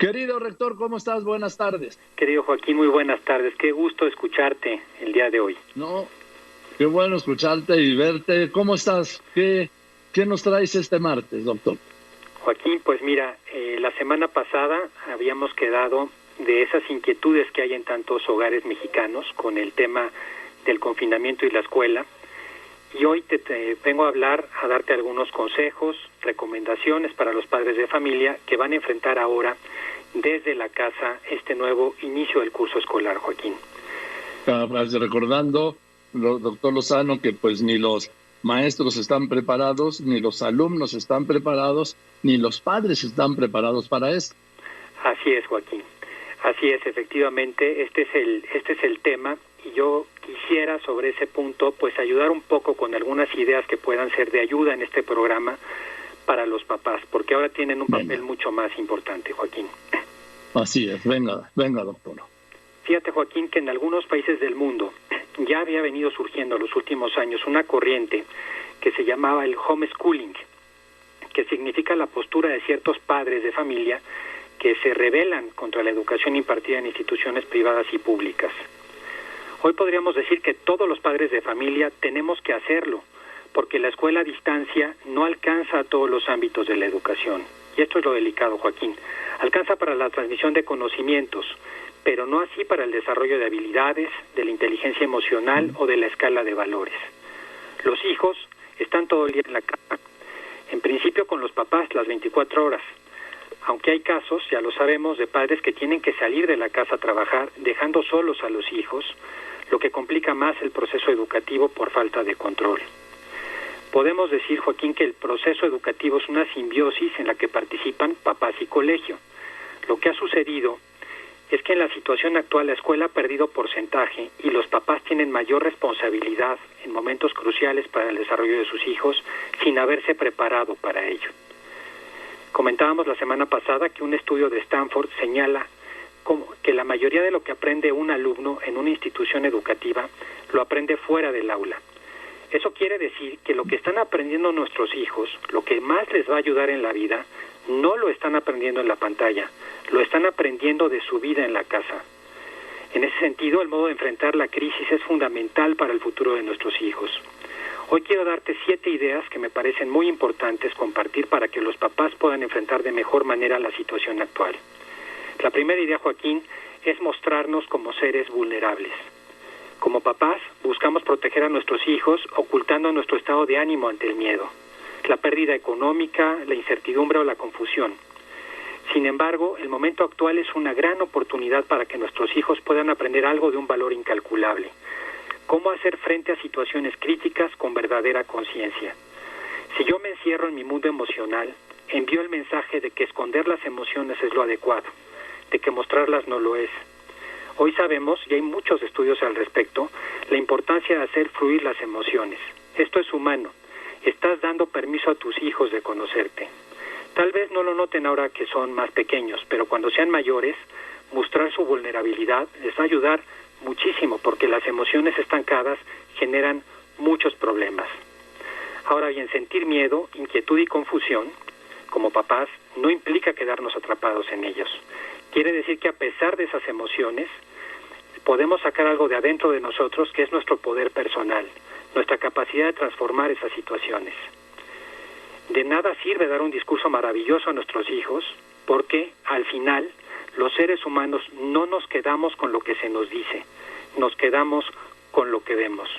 Querido rector, ¿cómo estás? Buenas tardes. Querido Joaquín, muy buenas tardes. Qué gusto escucharte el día de hoy. No, qué bueno escucharte y verte. ¿Cómo estás? ¿Qué nos traes este martes, doctor? Joaquín, pues mira, la semana pasada habíamos quedado de esas inquietudes que hay en tantos hogares mexicanos con el tema del confinamiento y la escuela. Y hoy te vengo a hablar, a darte algunos consejos, recomendaciones para los padres de familia que van a enfrentar ahora desde la casa este nuevo inicio del curso escolar, Joaquín. Recordando, doctor Lozano, que pues ni los maestros están preparados, ni los alumnos están preparados, ni los padres están preparados para esto. Así es, Joaquín. Así es, efectivamente, este es el tema, y yo quisiera sobre ese punto pues ayudar un poco con algunas ideas que puedan ser de ayuda en este programa para los papás, porque ahora tienen un papel mucho más importante, Joaquín. Así es, venga, doctor. Fíjate, Joaquín, que en algunos países del mundo ya había venido surgiendo en los últimos años una corriente que se llamaba el homeschooling, que significa la postura de ciertos padres de familia que se rebelan contra la educación impartida en instituciones privadas y públicas. Hoy podríamos decir que todos los padres de familia tenemos que hacerlo, porque la escuela a distancia no alcanza a todos los ámbitos de la educación. Y esto es lo delicado, Joaquín. Alcanza para la transmisión de conocimientos, pero no así para el desarrollo de habilidades, de la inteligencia emocional o de la escala de valores. Los hijos están todo el día en la cama, en principio con los papás las 24 horas, aunque hay casos, ya lo sabemos, de padres que tienen que salir de la casa a trabajar, dejando solos a los hijos, lo que complica más el proceso educativo por falta de control. Podemos decir, Joaquín, que el proceso educativo es una simbiosis en la que participan papás y colegio. Lo que ha sucedido es que en la situación actual la escuela ha perdido porcentaje y los papás tienen mayor responsabilidad en momentos cruciales para el desarrollo de sus hijos sin haberse preparado para ello. Comentábamos la semana pasada que un estudio de Stanford señala que la mayoría de lo que aprende un alumno en una institución educativa lo aprende fuera del aula. Eso quiere decir que lo que están aprendiendo nuestros hijos, lo que más les va a ayudar en la vida, no lo están aprendiendo en la pantalla, lo están aprendiendo de su vida en la casa. En ese sentido, el modo de enfrentar la crisis es fundamental para el futuro de nuestros hijos. Hoy quiero darte 7 ideas que me parecen muy importantes compartir para que los papás puedan enfrentar de mejor manera la situación actual. La primera idea, Joaquín, es mostrarnos como seres vulnerables. Como papás, buscamos proteger a nuestros hijos ocultando nuestro estado de ánimo ante el miedo, la pérdida económica, la incertidumbre o la confusión. Sin embargo, el momento actual es una gran oportunidad para que nuestros hijos puedan aprender algo de un valor incalculable. Cómo hacer frente a situaciones críticas con verdadera conciencia. Si yo me encierro en mi mundo emocional, envío el mensaje de que esconder las emociones es lo adecuado, de que mostrarlas no lo es. Hoy sabemos, y hay muchos estudios al respecto, la importancia de hacer fluir las emociones. Esto es humano. Estás dando permiso a tus hijos de conocerte. Tal vez no lo noten ahora que son más pequeños, pero cuando sean mayores, mostrar su vulnerabilidad les va a ayudar muchísimo, porque las emociones estancadas generan muchos problemas. Ahora bien, sentir miedo, inquietud y confusión, como papás, no implica quedarnos atrapados en ellos. Quiere decir que a pesar de esas emociones, podemos sacar algo de adentro de nosotros que es nuestro poder personal, nuestra capacidad de transformar esas situaciones. De nada sirve dar un discurso maravilloso a nuestros hijos, porque al final los seres humanos no nos quedamos con lo que se nos dice, nos quedamos con lo que vemos.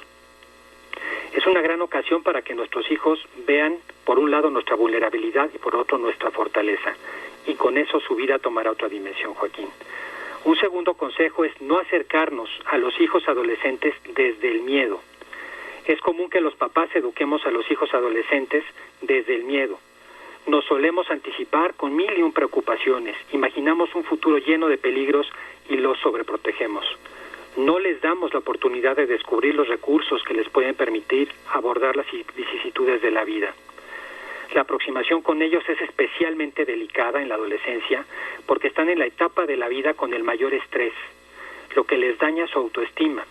Es una gran ocasión para que nuestros hijos vean, por un lado, nuestra vulnerabilidad y por otro, nuestra fortaleza. Y con eso su vida tomará otra dimensión, Joaquín. Un segundo consejo es no acercarnos a los hijos adolescentes desde el miedo. Es común que los papás eduquemos a los hijos adolescentes desde el miedo. Nos solemos anticipar con 1001 preocupaciones, imaginamos un futuro lleno de peligros y los sobreprotegemos. No les damos la oportunidad de descubrir los recursos que les pueden permitir abordar las vicisitudes de la vida. La aproximación con ellos es especialmente delicada en la adolescencia porque están en la etapa de la vida con el mayor estrés, lo que les daña su autoestima.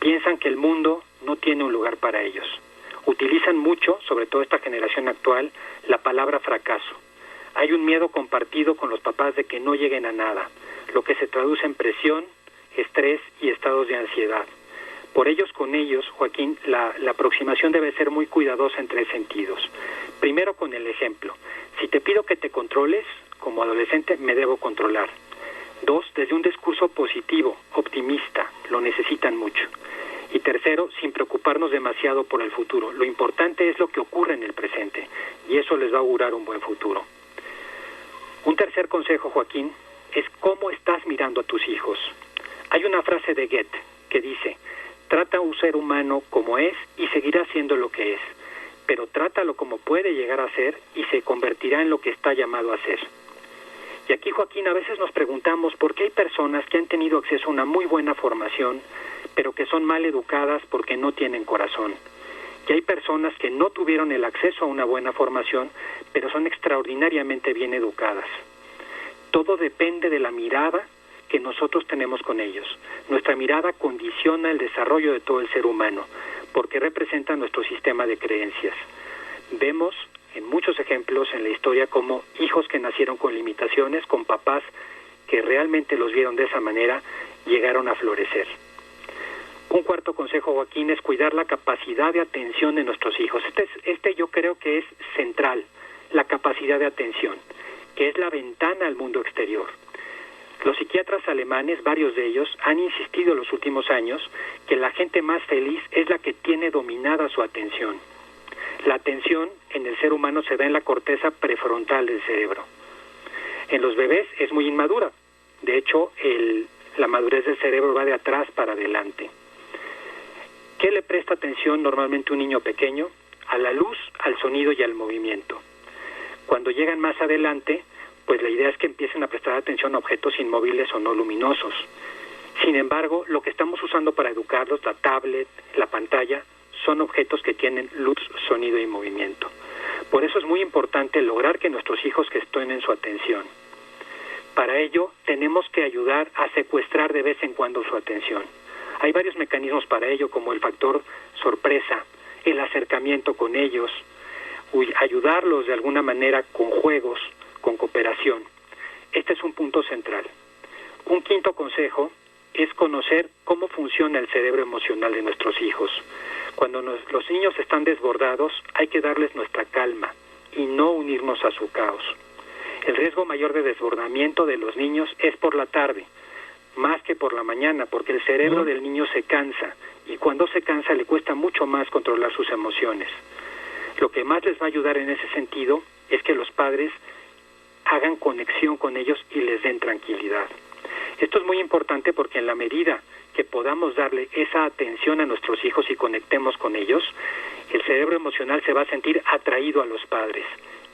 Piensan que el mundo no tiene un lugar para ellos. Utilizan mucho, sobre todo esta generación actual, la palabra fracaso. Hay un miedo compartido con los papás de que no lleguen a nada, lo que se traduce en presión, estrés y estados de ansiedad. Por ellos, con ellos, Joaquín, la aproximación debe ser muy cuidadosa en 3 sentidos. Primero, con el ejemplo. Si te pido que te controles, como adolescente, me debo controlar. 2, desde un discurso positivo, optimista, lo necesitan mucho. Y tercero, sin preocuparnos demasiado por el futuro. Lo importante es lo que ocurre en el presente, y eso les va a augurar un buen futuro. Un tercer consejo, Joaquín, es cómo estás mirando a tus hijos. Hay una frase de Goethe que dice: trata a un ser humano como es y seguirá siendo lo que es, pero trátalo como puede llegar a ser y se convertirá en lo que está llamado a ser. Y aquí, Joaquín, a veces nos preguntamos por qué hay personas que han tenido acceso a una muy buena formación, pero que son mal educadas porque no tienen corazón. Y hay personas que no tuvieron el acceso a una buena formación, pero son extraordinariamente bien educadas. Todo depende de la mirada que nosotros tenemos con ellos. Nuestra mirada condiciona el desarrollo de todo el ser humano, porque representa nuestro sistema de creencias. Vemos en muchos ejemplos en la historia como hijos que nacieron con limitaciones, con papás que realmente los vieron de esa manera, llegaron a florecer. Un cuarto consejo, Joaquín, es cuidar la capacidad de atención de nuestros hijos. Este yo creo que es central, la capacidad de atención, que es la ventana al mundo exterior. Los psiquiatras alemanes, varios de ellos, han insistido en los últimos años que la gente más feliz es la que tiene dominada su atención. La atención en el ser humano se da en la corteza prefrontal del cerebro. En los bebés es muy inmadura. De hecho, la madurez del cerebro va de atrás para adelante. ¿Qué le presta atención normalmente un niño pequeño? A la luz, al sonido y al movimiento. Cuando llegan más adelante, pues la idea es que empiecen a prestar atención a objetos inmóviles o no luminosos. Sin embargo, lo que estamos usando para educarlos, la tablet, la pantalla, son objetos que tienen luz, sonido y movimiento. Por eso es muy importante lograr que nuestros hijos que estén en su atención. Para ello, tenemos que ayudar a secuestrar de vez en cuando su atención. Hay varios mecanismos para ello, como el factor sorpresa, el acercamiento con ellos, ayudarlos de alguna manera con juegos, con cooperación. Este es un punto central. Un quinto consejo es conocer cómo funciona el cerebro emocional de nuestros hijos. Cuando los niños están desbordados, hay que darles nuestra calma y no unirnos a su caos. El riesgo mayor de desbordamiento de los niños es por la tarde, más que por la mañana, porque el cerebro del niño se cansa, y cuando se cansa le cuesta mucho más controlar sus emociones. Lo que más les va a ayudar en ese sentido es que los padres hagan conexión con ellos y les den tranquilidad. Esto es muy importante porque en la medida que podamos darle esa atención a nuestros hijos y conectemos con ellos, el cerebro emocional se va a sentir atraído a los padres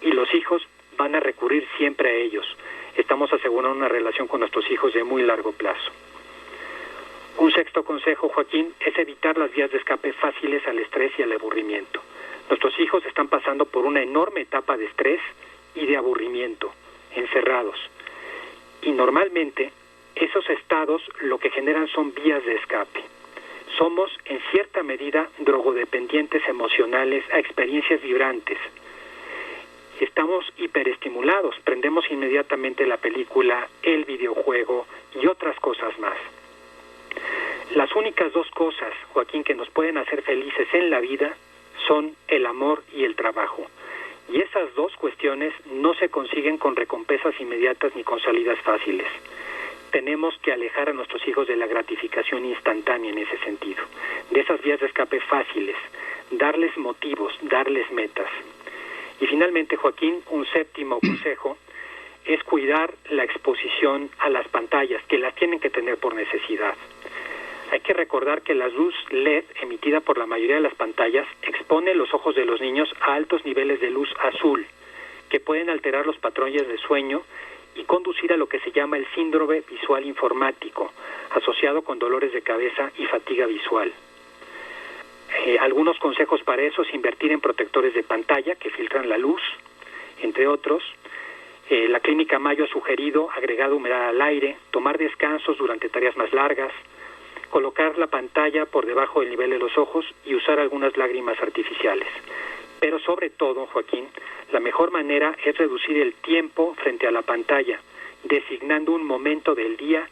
y los hijos van a recurrir siempre a ellos. Estamos asegurando una relación con nuestros hijos de muy largo plazo. Un sexto consejo, Joaquín, es evitar las vías de escape fáciles al estrés y al aburrimiento. Nuestros hijos están pasando por una enorme etapa de estrés y de aburrimiento, encerrados. Y normalmente esos estados lo que generan son vías de escape. Somos en cierta medida drogodependientes emocionales a experiencias vibrantes. Estamos hiperestimulados, prendemos inmediatamente la película, el videojuego y otras cosas más. Las únicas dos cosas, Joaquín, que nos pueden hacer felices en la vida son el amor y el trabajo. Y esas dos cuestiones no se consiguen con recompensas inmediatas ni con salidas fáciles. Tenemos que alejar a nuestros hijos de la gratificación instantánea en ese sentido, de esas vías de escape fáciles, darles motivos, darles metas. Y finalmente, Joaquín, un séptimo consejo es cuidar la exposición a las pantallas, que las tienen que tener por necesidad. Hay que recordar que la luz LED emitida por la mayoría de las pantallas expone los ojos de los niños a altos niveles de luz azul, que pueden alterar los patrones de sueño y conducir a lo que se llama el síndrome visual informático, asociado con dolores de cabeza y fatiga visual. Algunos consejos para eso es invertir en protectores de pantalla que filtran la luz, entre otros. La Clínica Mayo ha sugerido agregar humedad al aire, tomar descansos durante tareas más largas, colocar la pantalla por debajo del nivel de los ojos y usar algunas lágrimas artificiales. Pero sobre todo, Joaquín, la mejor manera es reducir el tiempo frente a la pantalla, designando un momento del día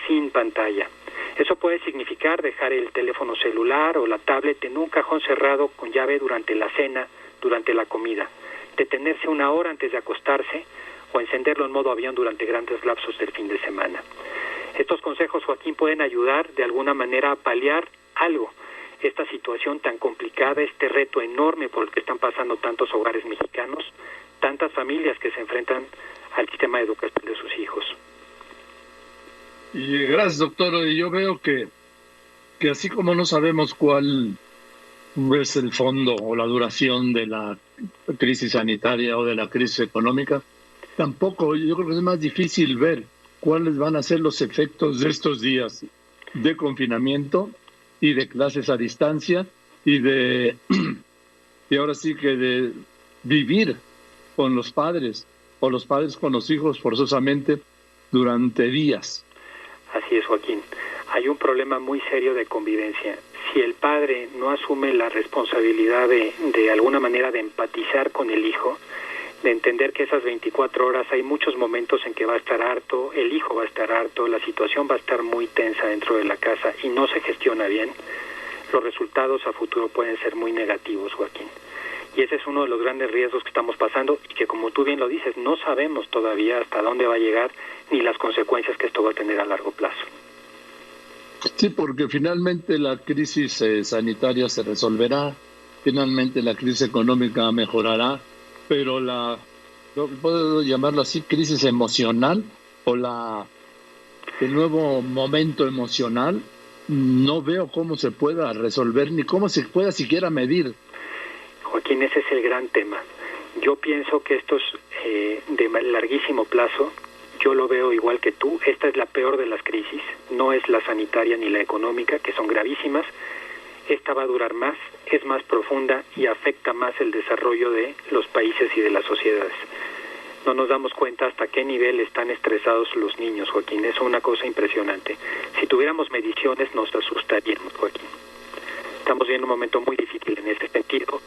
sin pantalla. Eso puede significar dejar el teléfono celular o la tablet en un cajón cerrado con llave durante la cena, durante la comida, detenerse 1 hora antes de acostarse o encenderlo en modo avión durante grandes lapsos del fin de semana. Estos consejos, Joaquín, pueden ayudar de alguna manera a paliar algo, esta situación tan complicada, este reto enorme por el que están pasando tantos hogares mexicanos, tantas familias que se enfrentan al sistema de educación de sus hijos. Y gracias, doctor. Y yo veo que así como no sabemos cuál es el fondo o la duración de la crisis sanitaria o de la crisis económica, tampoco, yo creo que es más difícil ver cuáles van a ser los efectos de estos días de confinamiento y de clases a distancia y ahora sí que de vivir con los padres o los padres con los hijos forzosamente durante días. Así es, Joaquín. Hay un problema muy serio de convivencia. Si el padre no asume la responsabilidad de alguna manera de empatizar con el hijo, de entender que esas 24 horas hay muchos momentos en que va a estar harto, el hijo va a estar harto, la situación va a estar muy tensa dentro de la casa y no se gestiona bien, los resultados a futuro pueden ser muy negativos, Joaquín. Y ese es uno de los grandes riesgos que estamos pasando y que, como tú bien lo dices, no sabemos todavía hasta dónde va a llegar ni las consecuencias que esto va a tener a largo plazo. Sí, porque finalmente la crisis sanitaria se resolverá, finalmente la crisis económica mejorará, pero puedo llamarlo así, crisis emocional o el nuevo momento emocional, no veo cómo se pueda resolver ni cómo se pueda siquiera medir. Joaquín, ese es el gran tema. Yo pienso que esto es de larguísimo plazo. Yo lo veo igual que tú. Esta es la peor de las crisis. No es la sanitaria ni la económica, que son gravísimas. Esta va a durar más, es más profunda y afecta más el desarrollo de los países y de las sociedades. No nos damos cuenta hasta qué nivel están estresados los niños, Joaquín. Es una cosa impresionante. Si tuviéramos mediciones nos asustaríamos, Joaquín. Estamos viendo un momento muy difícil en este sentido.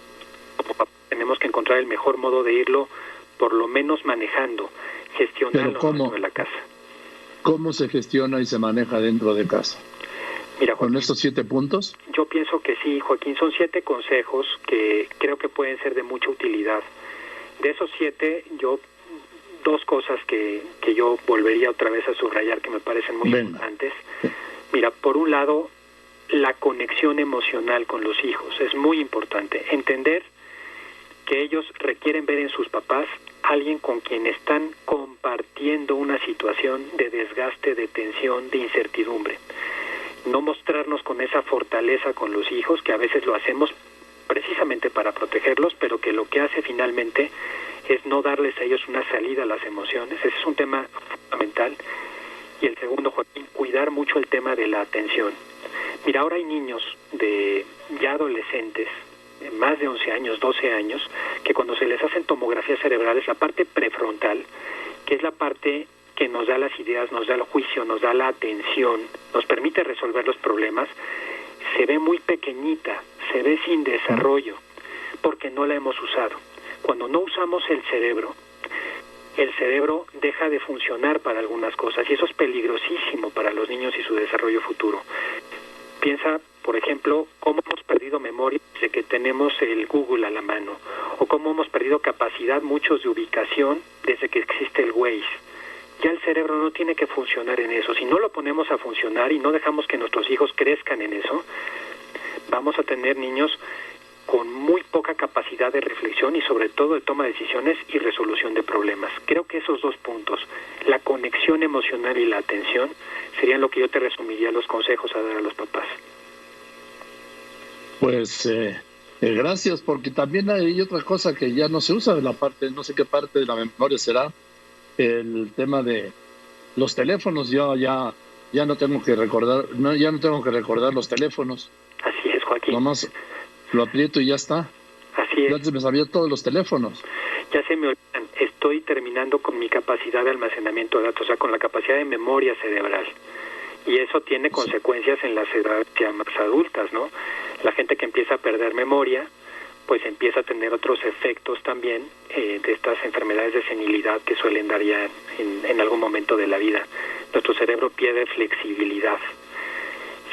Tenemos que encontrar el mejor modo de irlo, por lo menos manejando, gestionando dentro de la casa. ¿Cómo se gestiona y se maneja dentro de casa? Mira, Joaquín, ¿con estos 7 puntos? Yo pienso que sí, Joaquín. Son 7 consejos que creo que pueden ser de mucha utilidad. De esos 7, 2 cosas que yo volvería otra vez a subrayar que me parecen muy importantes. Mira, por un lado, la conexión emocional con los hijos es muy importante. Entender que ellos requieren ver en sus papás alguien con quien están compartiendo una situación de desgaste, de tensión, de incertidumbre. No mostrarnos con esa fortaleza con los hijos, que a veces lo hacemos precisamente para protegerlos, pero que lo que hace finalmente es no darles a ellos una salida a las emociones. Ese es un tema fundamental. Y el segundo, Joaquín, cuidar mucho el tema de la atención. Mira, ahora hay niños ya adolescentes, de más de 11 años, 12 años, que cuando se les hacen tomografías cerebrales, la parte prefrontal, que es la parte que nos da las ideas, nos da el juicio, nos da la atención, nos permite resolver los problemas, se ve muy pequeñita, se ve sin desarrollo, porque no la hemos usado. Cuando no usamos el cerebro deja de funcionar para algunas cosas y eso es peligrosísimo para los niños y su desarrollo futuro. Piensa, por ejemplo, cómo hemos perdido memoria desde que tenemos el Google a la mano, o cómo hemos perdido capacidad muchos de ubicación desde que existe el Waze. Ya el cerebro no tiene que funcionar en eso. Si no lo ponemos a funcionar y no dejamos que nuestros hijos crezcan en eso, vamos a tener niños con muy poca capacidad de reflexión y sobre todo de toma de decisiones y resolución de problemas. Creo que esos 2 puntos, la conexión emocional y la atención, serían lo que yo te resumiría los consejos a dar a los papás. Pues gracias, porque también hay otra cosa que ya no se usa de la parte, no sé qué parte de la memoria será, el tema de los teléfonos. Yo ya no tengo que recordar, ya no tengo que recordar los teléfonos. Así es, Joaquín. Nomás lo aprieto y ya está. Así es. Ya antes me sabía todos los teléfonos. Ya se me olvidan. Estoy terminando con mi capacidad de almacenamiento de datos, o sea, con la capacidad de memoria cerebral. Y eso tiene consecuencias en las edades ya más adultas, ¿no? La gente que empieza a perder memoria pues empieza a tener otros efectos también de estas enfermedades de senilidad que suelen dar ya en algún momento de la vida. Nuestro cerebro pierde flexibilidad.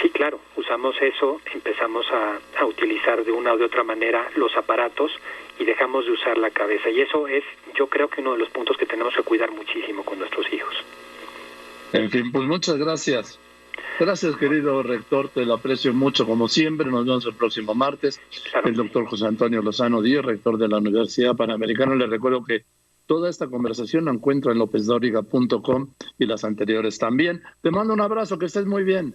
Sí, claro, usamos eso, empezamos a utilizar de una o de otra manera los aparatos y dejamos de usar la cabeza. Y eso es, yo creo que uno de los puntos que tenemos que cuidar muchísimo con nuestros hijos. En fin, pues muchas gracias. Gracias, querido rector, te lo aprecio mucho como siempre. Nos vemos el próximo martes. Claro, El doctor José Antonio Lozano Díez, rector de la Universidad Panamericana. Les recuerdo que toda esta conversación la encuentro en lopezdoriga.com y las anteriores también. Te mando un abrazo, que estés muy bien.